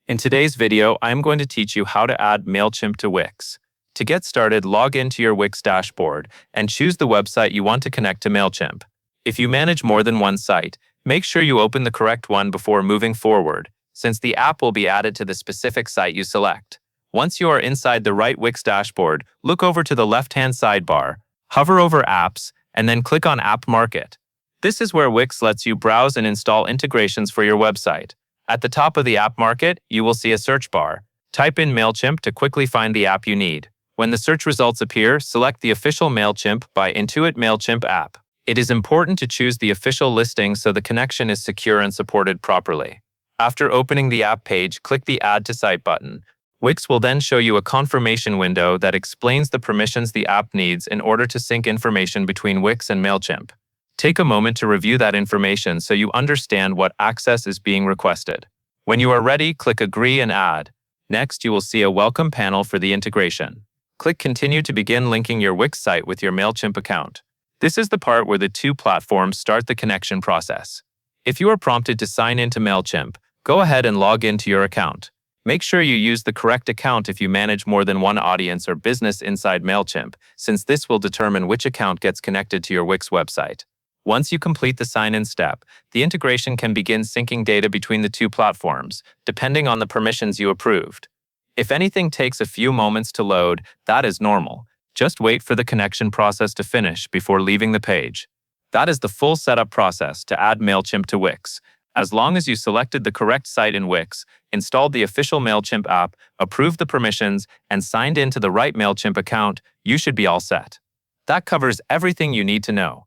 In today's video, I'm going to teach you how to add Mailchimp to Wix. To get started, log into your Wix dashboard and choose the website you want to connect to Mailchimp. If you manage more than one site, make sure you open the correct one before moving forward, since the app will be added to the specific site you select. Once you are inside the right Wix dashboard, look over to the left-hand sidebar, hover over Apps, and then click on App Market. This is where Wix lets you browse and install integrations for your website. At the top of the app market, you will see a search bar. Type in Mailchimp to quickly find the app you need. When the search results appear, select the official Mailchimp by Intuit Mailchimp app. It is important to choose the official listing so the connection is secure and supported properly. After opening the app page, click the Add to Site button. Wix will then show you a confirmation window that explains the permissions the app needs in order to sync information between Wix and Mailchimp. Take a moment to review that information so you understand what access is being requested. When you are ready, click Agree and Add. Next, you will see a welcome panel for the integration. Click Continue to begin linking your Wix site with your Mailchimp account. This is the part where the two platforms start the connection process. If you are prompted to sign into Mailchimp, go ahead and log into your account. Make sure you use the correct account if you manage more than one audience or business inside Mailchimp, since this will determine which account gets connected to your Wix website. Once you complete the sign-in step, the integration can begin syncing data between the two platforms, depending on the permissions you approved. If anything takes a few moments to load, that is normal. Just wait for the connection process to finish before leaving the page. That is the full setup process to add Mailchimp to Wix. As long as you selected the correct site in Wix, installed the official Mailchimp app, approved the permissions, and signed into the right Mailchimp account, you should be all set. That covers everything you need to know.